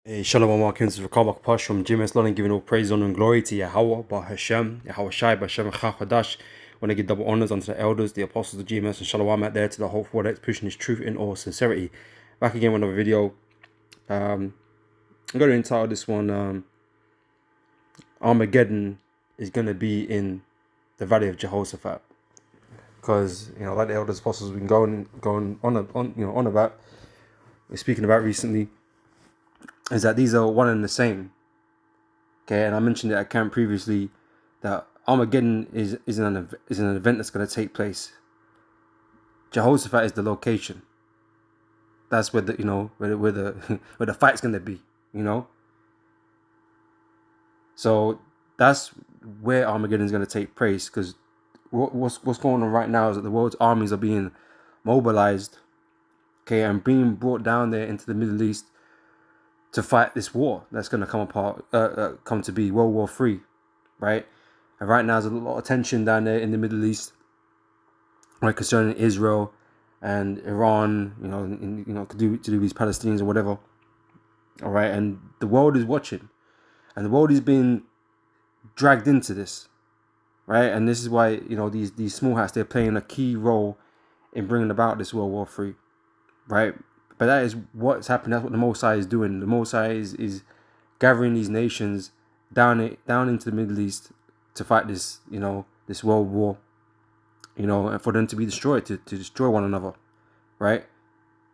Hey, Shalom and welcome to the Kabak Pash from GMS London, giving all praise, honor, and glory to Yahweh, Bah Hashem, Yahweh Shai, Bah Hashem, Chachadash. Want to give double honors unto the elders, the apostles of GMS, and Shalom out there to the whole world that's pushing his truth in all sincerity. Back again with another video. I'm going to entitle this one, Armageddon is going to be in the Valley of Jehoshaphat. Because, like the elders, apostles, we've been going on about, we're speaking about recently, is that these are one and the same. Okay, and I mentioned it at camp previously that Armageddon is an event that's going to take place. Jehoshaphat is the location. That's where the where the fight's going to be. So that's where Armageddon is going to take place. Because what's going on right now is that the world's armies are being mobilized, okay, and being brought down there into the Middle East to fight this war that's going to come to be World War III, right? And right now there's a lot of tension down there in the Middle East, right, concerning Israel and Iran, to do with Palestinians or whatever, all right. And the world is watching, and the world is being dragged into this, right? And this is why these small hats, they're playing a key role in bringing about this World War III, right? But that is what's happening. That's what the Most High is doing. The Most High is gathering these nations down into the Middle East to fight this, this world war, and for them to be destroyed, to destroy one another, right?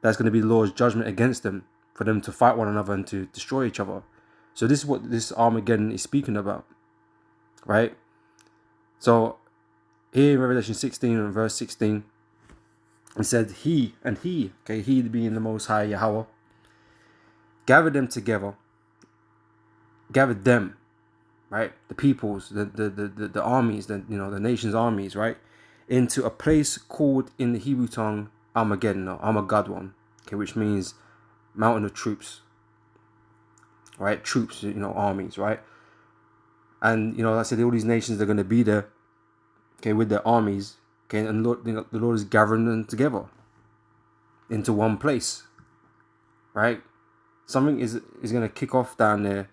That's going to be the Lord's judgment against them, for them to fight one another and to destroy each other. So this is what this Armageddon is speaking about, right? So here in Revelation 16 and verse 16, it said, he being the Most High Yahweh, gathered them, right? The peoples, the armies, the nation's armies, right? Into a place called in the Hebrew tongue Armageddon, or Armageddon, okay, which means mountain of troops, right? Troops, armies, right? And, like I said, all these nations are going to be there, okay, with their armies. Okay, and the Lord is gathering them together into one place, right? Something is going to kick off down there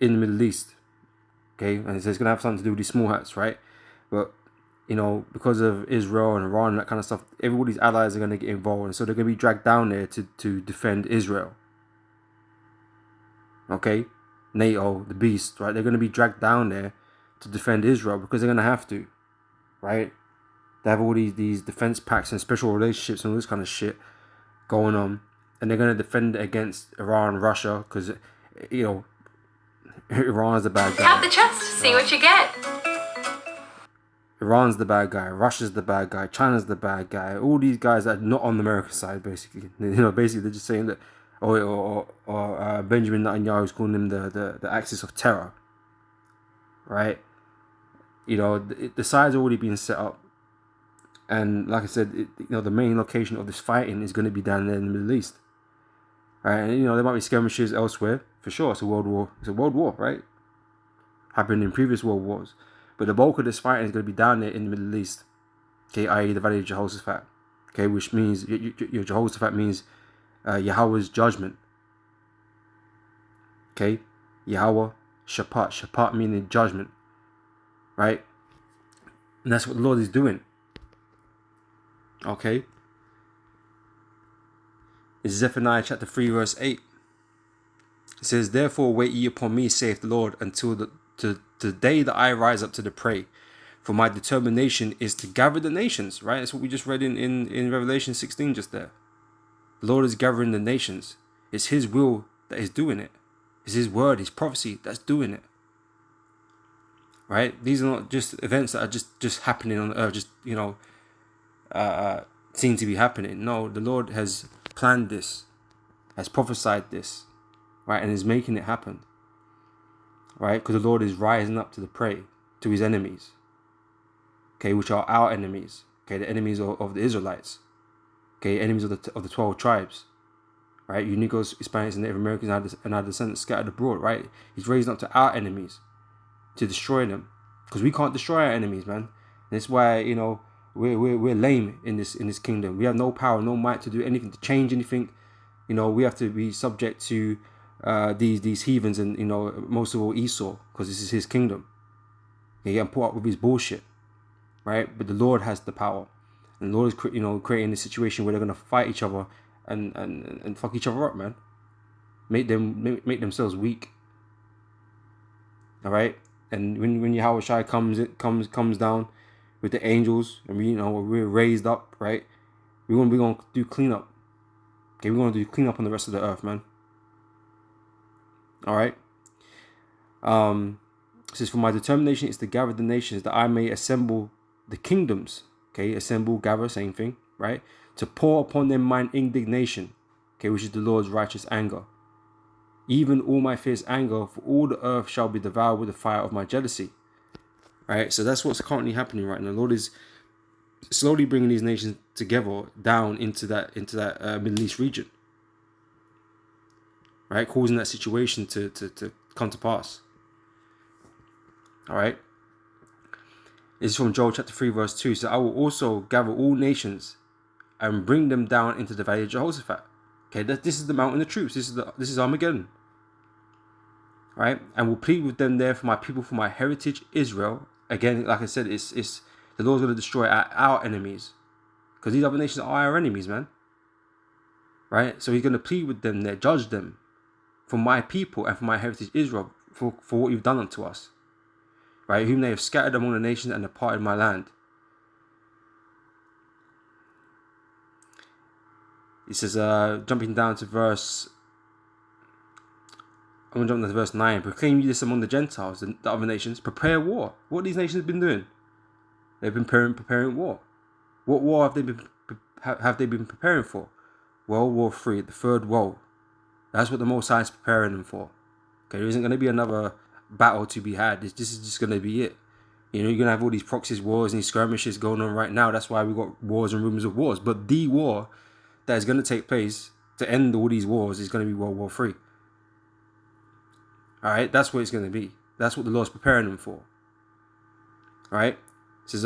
in the Middle East, okay? And it's going to have something to do with these small hats, right? But, because of Israel and Iran and that kind of stuff, everybody's allies are going to get involved. And so they're going to be dragged down there to defend Israel, okay? NATO, the beast, right? They're going to be dragged down there to defend Israel because they're going to have to, right? They have all these defense pacts and special relationships and all this kind of shit going on. And they're going to defend against Iran, Russia, because, Iran's the bad guy. Tap the chest to see what you get. Iran's the bad guy. Russia's the bad guy. China's the bad guy. All these guys that are not on the American side, basically. Basically they're just saying that, or Benjamin Netanyahu is calling them the axis of terror, right? The side's already been set up. And like I said, the main location of this fighting is going to be down there in the Middle East, right? And there might be skirmishes elsewhere for sure. It's a world war, right? Happened in previous world wars, but the bulk of this fighting is going to be down there in the Middle East, okay, i.e. the Valley of Jehoshaphat, okay, which means your Jehoshaphat means Yahweh's judgment, okay, Yahweh Shaphat meaning judgment, right? And that's what the Lord is doing. Okay. It's Zephaniah chapter 3 verse 8. It says, therefore wait ye upon me, saith the Lord, until the day that I rise up to the prey. For my determination is to gather the nations, right? That's what we just read in Revelation 16 just there. The Lord is gathering the nations. It's his will that is doing it. It's his word, his prophecy that's doing it. Right? These are not just events that are just happening on the earth, just, seem to be happening. No, the Lord has planned this, has prophesied this, right, and is making it happen, right? Because the Lord is rising up to the prey, to his enemies, okay, which are our enemies, okay, the enemies of the Israelites, okay, enemies of the 12 tribes, right? Unicos, Hispanics, and Native Americans and our descendants scattered abroad, right? He's raising up to our enemies to destroy them, because we can't destroy our enemies, man. And that's why we're lame in this kingdom. We have no power, no might to do anything, to change anything. We have to be subject to these heathens, and most of all Esau, because this is his kingdom. He getting put up with his bullshit, right? But the Lord has the power, and the Lord is creating a situation where they're gonna fight each other and fuck each other up, man. Make themselves weak. All right, and when Yahushua comes down with the angels, and we're raised up, right? We're gonna do cleanup. Okay, we're gonna do cleanup on the rest of the earth, man. All right. It says, for my determination is to gather the nations, that I may assemble the kingdoms. Okay, assemble, gather, same thing, right? To pour upon them mine indignation, okay, which is the Lord's righteous anger. Even all my fierce anger, for all the earth shall be devoured with the fire of my jealousy. Right, so that's what's currently happening right now. The Lord is slowly bringing these nations together down into that Middle East region. Right, causing that situation to come to pass. All right. This is from Joel chapter 3 verse 2. So I will also gather all nations and bring them down into the valley of Jehoshaphat. Okay, this is the mountain of truth. This is Armageddon. Right, and will plead with them there for my people, for my heritage Israel. Again, like I said, it's the Lord's going to destroy our enemies, because these other nations are our enemies, man. Right, so he's going to plead with them there, judge them for my people and for my heritage Israel, for what you've done unto us. Right, whom they have scattered among the nations and departed my land. He says, jumping down to verse, I'm going to jump down to verse 9. Proclaim ye this among the Gentiles, the other nations. Prepare war. What have these nations been doing? They've been preparing war. What war have they been preparing for? World War III, the third world. That's what the Most High is preparing them for. Okay, there isn't going to be another battle to be had. This is just going to be it. You're going to have all these proxies wars and these skirmishes going on right now. That's why we've got wars and rumors of wars. But the war that is going to take place to end all these wars is going to be World War III. All right, that's what it's going to be. That's what the Lord's preparing them for. All right, it says,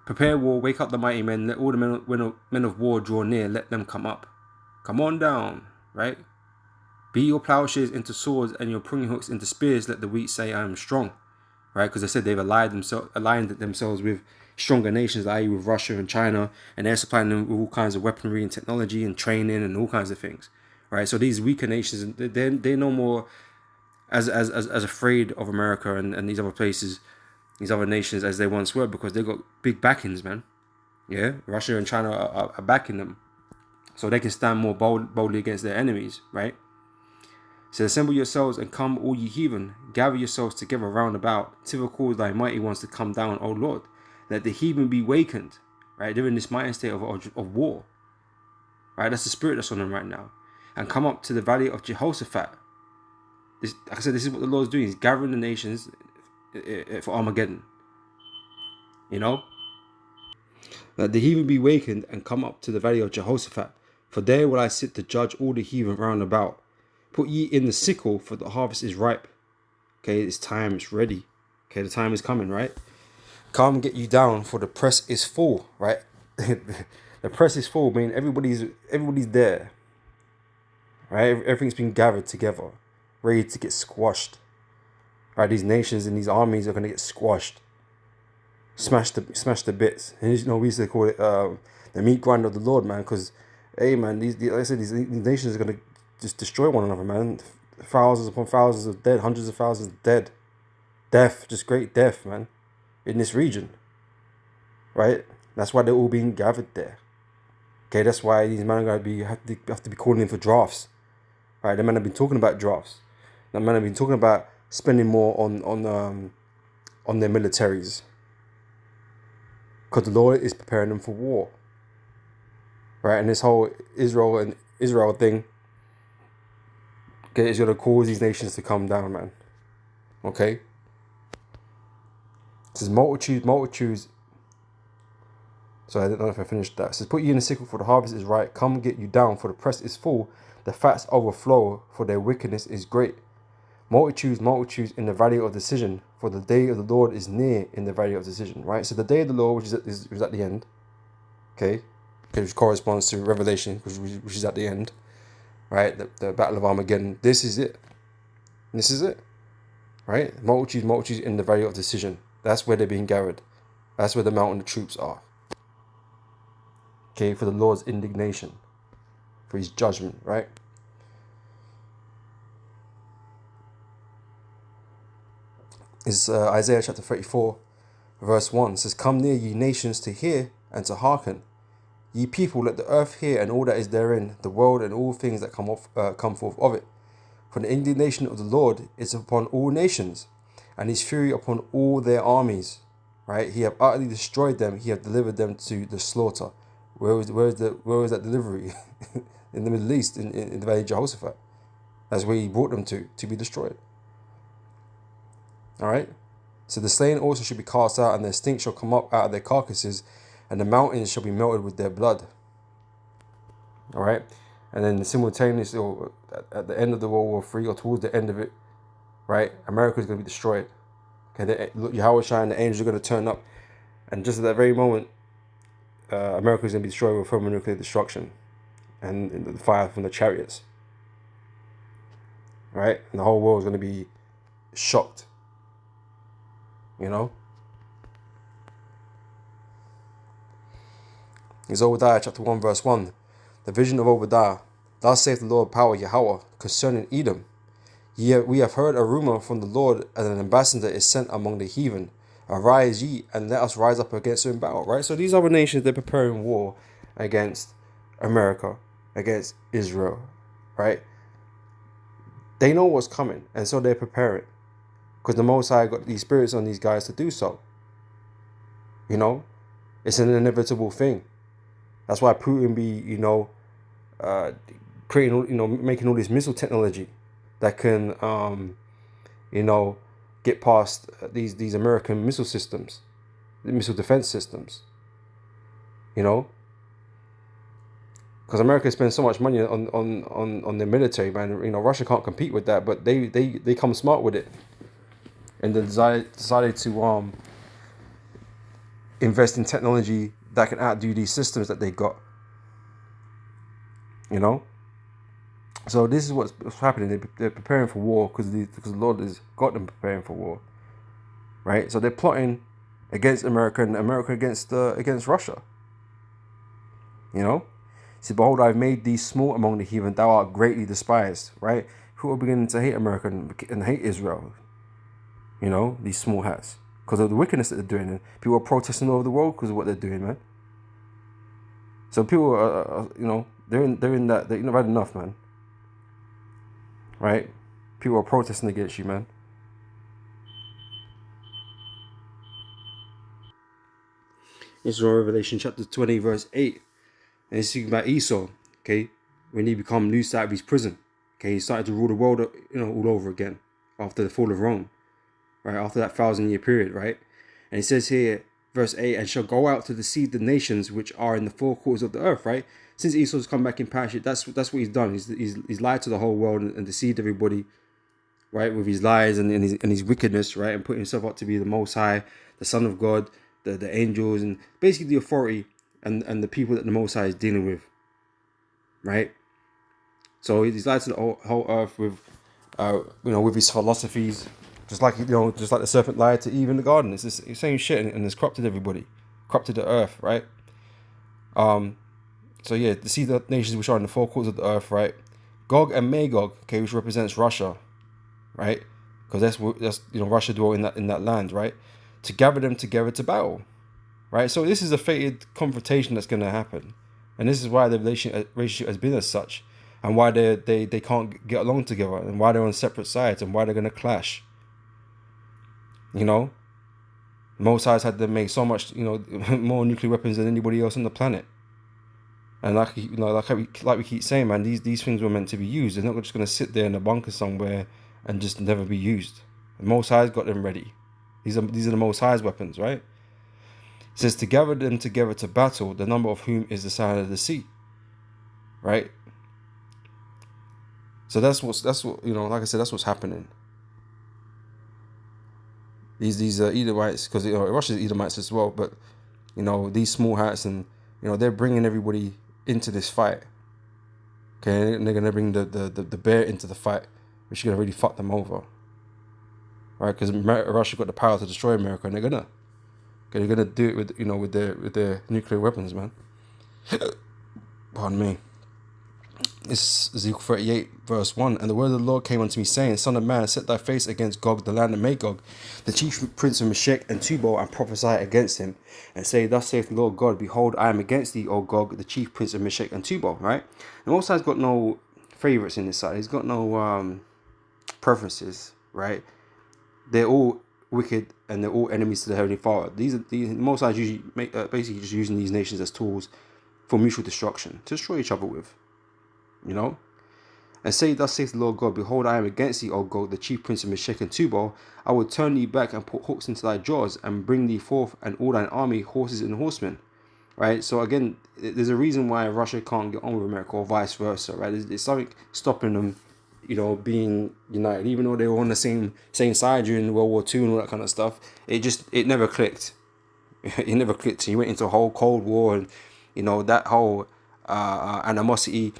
prepare war, wake up the mighty men, let all the men of war draw near, let them come up. Come on down, right? Be your plowshares into swords and your pruning hooks into spears, let the weak say I am strong. Right, because they said they've aligned themselves with stronger nations, i.e. with Russia and China, and they're supplying them with all kinds of weaponry and technology and training and all kinds of things. Right, so these weaker nations, they're no more as afraid of America and these other places, these other nations, as they once were, because they got big backings, man. Yeah, Russia and China are backing them, so they can stand more boldly against their enemies. Right. So assemble yourselves and come, all ye heathen, gather yourselves together round about, till cause thy mighty ones to come down, O Lord. Let the heathen be wakened. Right, they're in this mighty state of war. Right, that's the spirit that's on them right now. And come up to the valley of Jehoshaphat. Like I said, this is what the Lord's doing. He's gathering the nations for Armageddon. Let the heathen be wakened and come up to the valley of Jehoshaphat. For there will I sit to judge all the heathen round about. Put ye in the sickle, for the harvest is ripe. Okay, it's time, it's ready. Okay, the time is coming, right? Come get you down, for the press is full, right? The press is full, meaning everybody's there. Right, everything's been gathered together, ready to get squashed. Right, these nations and these armies are gonna get squashed, smashed to bits. And we used to call it the meat grinder of the Lord, man. Because, hey, man, like I said, these nations are gonna just destroy one another, man. Thousands upon thousands of dead, hundreds of thousands dead, death, just great death, man, in this region. Right, that's why they're all being gathered there. Okay, that's why these men are gonna have to be calling in for drafts. Right, the men have been talking about drafts. The men have been talking about spending more on their militaries, because the Lord is preparing them for war. Right, and this whole Israel thing, okay, is gonna cause these nations to come down, man. Okay. It says multitudes. So I don't know if I finished that. It says, put ye in the sickle, for the harvest is ripe. Come get you down, for the press is full. The fats overflow, for their wickedness is great. Multitudes in the valley of decision, for the day of the Lord is near in the valley of decision. Right? So the day of the Lord, which is at the end, okay, which corresponds to Revelation, which is at the end. right? The Battle of Armageddon. This is it. This is it, right? Multitudes in the valley of decision. That's where they're being gathered. That's where the mountain of troops are. Okay, for the Lord's indignation, for his judgment, right? Is Isaiah chapter 34, verse 1. It says, "Come near, ye nations, to hear and to hearken. Ye people, let the earth hear, and all that is therein, the world and all things that come forth of it. For the indignation of the Lord is upon all nations, and his fury upon all their armies." Right? He have utterly destroyed them. He have delivered them to the slaughter. Where was that delivery? In the Middle East, in the valley of Jehoshaphat. That's where he brought them to be destroyed. All right. So the slain also should be cast out, and their stink shall come up out of their carcasses, and the mountains shall be melted with their blood. All right. And then simultaneously, or at the end of the World War III, or towards the end of it, right, America is going to be destroyed. Okay, Yahushua and the angels are going to turn up, and just at that very moment, America is going to be destroyed with thermonuclear destruction, and the fire from the chariots. Right, and the whole world is going to be shocked. You know. It's Obadiah chapter 1 verse 1. The vision of Obadiah. Thus saith the Lord power Yahweh concerning Edom. We have heard a rumor from the Lord, and an ambassador is sent among the heathen. Arise ye, and let us rise up against you in battle. Right? So these other nations, they're preparing war against America, against Israel. Right? They know what's coming, and so they're preparing. Because the Most High got these spirits on these guys to do so. You know? It's an inevitable thing. That's why Putin be, creating, making all this missile technology that can, get past these American missile systems, the missile defense systems. You know, because America spends so much money on their military, man. Russia can't compete with that, but they come smart with it, and they decided to invest in technology that can outdo these systems that they got. You know. So this is what's happening. They're preparing for war because the Lord has got them preparing for war, right? So they're plotting against America, and America against Russia. You know, see, behold, I've made thee small among the heathen; thou art greatly despised. Right? Who are beginning to hate America and hate Israel? You know, these small hats, because of the wickedness that they're doing, and people are protesting all over the world because of what they're doing, man. So people are they're in that they've had enough, man. Right? People are protesting against you, man. This is Revelation chapter 20, verse 8. And it's speaking about Esau, okay? When he become loosed out of his prison. Okay, he started to rule the world, all over again. After the fall of Rome. Right? After that 1,000-year period, right? And it says here, verse 8, and shall go out to deceive the nations which are in the four quarters of the earth, right? Since Esau's come back in parachute, that's what he's done. He's lied to the whole world and deceived everybody, right, with his lies and his wickedness, right, and putting himself up to be the Most High, the Son of God, the angels, and basically the authority and the people that the Most High is dealing with, right? So he's lied to the whole earth with, with his philosophies, just like the serpent lied to Eve in the garden. It's the same shit, and it's corrupted everybody, corrupted the earth, right? So yeah, to see the nations which are in the four quarters of the earth, right? Gog and Magog, okay, which represents Russia. Right, because that's Russia dwell in that land, right? To gather them together to battle, right? So this is a fated confrontation that's going to happen, and this is why the relationship has been as such, and why they can't get along together, and why they're on separate sides, and why they're going to clash. Most High's had to make so much, more nuclear weapons than anybody else on the planet. And like we keep saying, man, these things were meant to be used. They're not just going to sit there in a bunker somewhere and just never be used. The Most High's got them ready. These are the Most High's weapons, right? It says to gather them together to battle, the number of whom is the sand of the sea, right? So that's what like I said, that's what's happening. These Edomites, because Russia's Edomites as well, but these small hats, and they're bringing everybody into this fight. Okay, and they're gonna bring the bear into the fight, which is gonna really fuck them over, right? Because Russia got the power to destroy America, and they're gonna do it with with their nuclear weapons, man. Pardon me. It's Ezekiel 38, verse 1. And the word of the Lord came unto me, saying, Son of man, set thy face against Gog, the land of Magog, the chief prince of Meshech and Tubal, and prophesy against him, and say, Thus saith the Lord God, Behold, I am against thee, O Gog, the chief prince of Meshech and Tubal, right? The Most High's got no favorites in this side. He's got no preferences, right? They're all wicked, and they're all enemies to the Heavenly Father. The Most High's usually basically just using these nations as tools for mutual destruction, to destroy each other with, you know? And say, Thus saith the Lord God, Behold, I am against thee, O Gog, the chief prince of Meshech and Tubal. I will turn thee back and put hooks into thy jaws, and bring thee forth and all thine army, horses and horsemen. Right? So again, there's a reason why Russia can't get on with America, or vice versa, right? There's something stopping them, being united, even though they were on the same side during World War II and all that kind of stuff. It never clicked. It never clicked. You went into a whole Cold War, and that whole animosity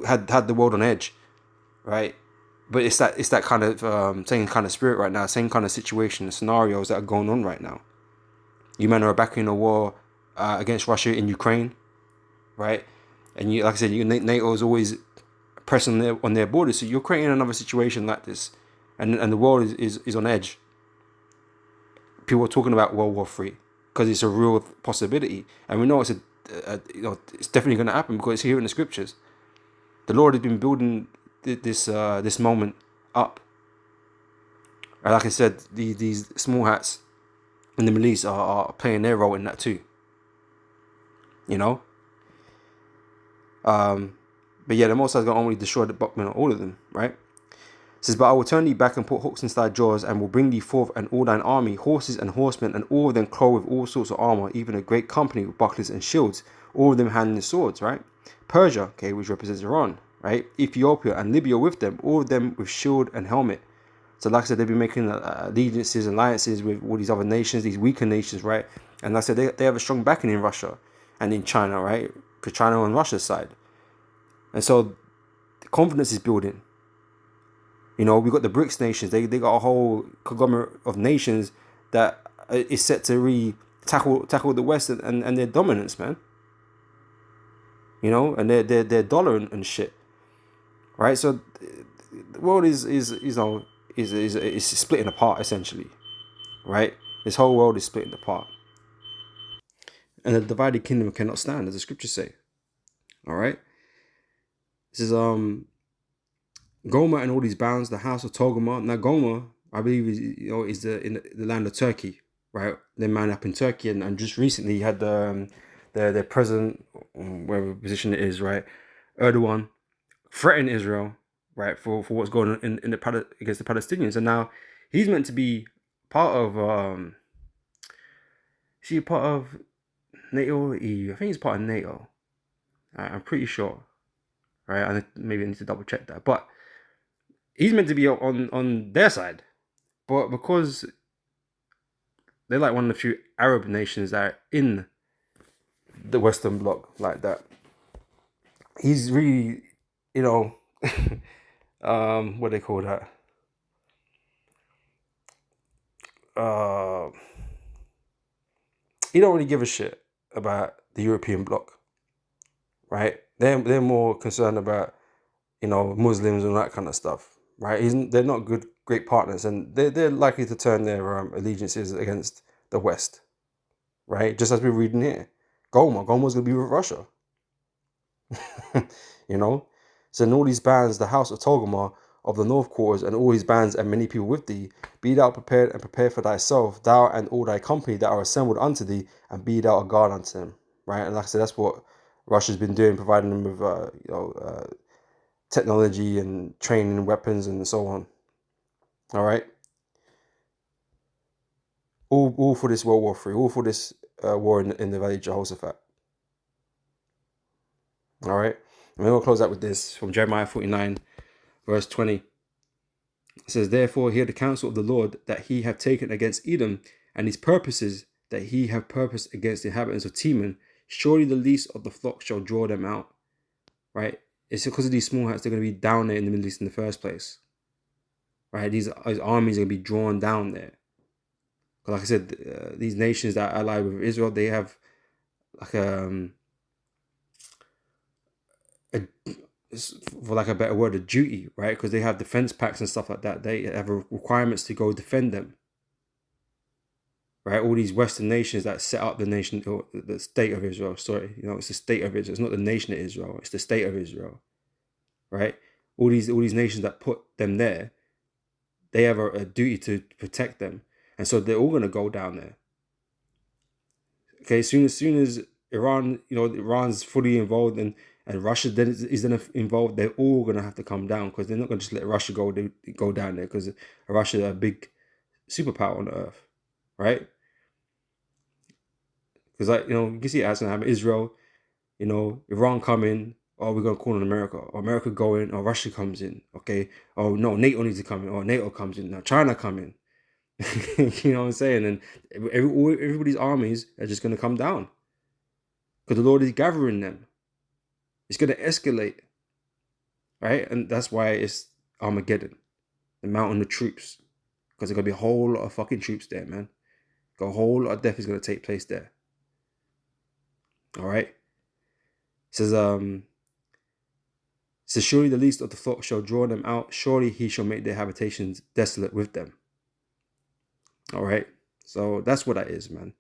had the world on edge, right? But it's that kind of same kind of spirit right now, same kind of situation, the scenarios that are going on right now. You men are back in a war against Russia in Ukraine, right? And like I said, NATO is always pressing on their borders, so you're creating another situation like this, and the world is on edge. People are talking about World War III because it's a real possibility, and we know it's it's definitely going to happen because it's here in the scriptures. The Lord has been building this moment up. And like I said, these small hats in the Middle East are playing their role in that too. But yeah, the Most High is going to only destroy all of them, right? It says, But I will turn thee back and put hooks into thy jaws, and will bring thee forth and all thine army, horses and horsemen, and all of them clothed with all sorts of armor, even a great company with bucklers and shields, all of them handling swords, right? Persia, okay, which represents Iran, right? Ethiopia and Libya with them, all of them with shield and helmet. So like I said, they've been making allegiances and alliances with all these other nations, these weaker nations, right? And like I said, they have a strong backing in Russia and in China, right? Because China on Russia's side. And so the confidence is building. We've got the BRICS nations. They got a whole conglomerate of nations that is set to tackle the West and their dominance, man. And their dollar and shit, right? So the world is splitting apart essentially, right? This whole world is splitting apart, and the divided kingdom cannot stand, as the scriptures say. All right. This is Goma and all these bounds, the house of Togama. Now Goma, I believe, is in the land of Turkey, right? They man up in Turkey, and just recently had their president, whatever position it is, right, Erdogan, threaten Israel, right, for what's going on against the Palestinians, and now he's meant to be part of is he part of NATO or EU? I think he's part of NATO. I'm pretty sure, right? Maybe I need to double check that, but he's meant to be on their side, but because they're like one of the few Arab nations that are in the Western Bloc like that, he's really, what do they call that? He don't really give a shit about the European bloc, right? They're more concerned about Muslims and that kind of stuff, right? They're not great partners, and they're likely to turn their allegiances against the West, right? Just as we're reading here, Goma's gonna be with Russia, So in all these bands, the house of Togama of the north quarters, and all his bands and many people with thee, be thou prepared and prepare for thyself, thou and all thy company that are assembled unto thee, and be thou a guard unto them, right? And like I said, that's what Russia's been doing, providing them with technology and training, weapons, and so on. All right, all for this World War III, all for this war in the Valley of Jehoshaphat. All right, and we're gonna close out with this from Jeremiah 49, verse 20. It says, Therefore hear the counsel of the Lord that he hath taken against Edom, and his purposes that he hath purposed against the inhabitants of Teman. Surely the least of the flock shall draw them out. Right? it's because of these small hats they're going to be down there in the Middle East in the first place, right? These armies are going to be drawn down there. Like I said, these nations that ally with Israel, they have like a for like a better word, a duty, right? Because they have defense packs and stuff like that. They have requirements to go defend them, right? All these Western nations that set up the nation, or the state of Israel. Sorry, it's the state of Israel. It's not the nation of Israel. It's the state of Israel, right? All these nations that put them there, they have a duty to protect them, and so they're all gonna go down there. Okay, as soon as Iran, Iran's fully involved and Russia then is then involved, they're all gonna have to come down because they're not gonna just let Russia go down there because Russia is a big superpower on earth, right? Because you can see it as gonna happen. Israel, Iran come in, or we're gonna call on America, or America go in, or Russia comes in, okay? Oh no, NATO needs to come in, or NATO comes in, now China come in. You know what I'm saying? And everybody's armies are just gonna come down because the Lord is gathering them. It's gonna escalate, right? And that's why it's Armageddon, the mountain of troops, because there's gonna be a whole lot of fucking troops there, man. A whole lot of death is gonna take place there. All right. It says, surely the least of the flock shall draw them out. Surely he shall make their habitations desolate with them. All right. So that's what that is, man.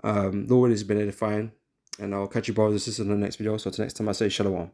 Lord has been edifying, and I'll catch you brothers and sisters in the next video. So till next time, I say shalom.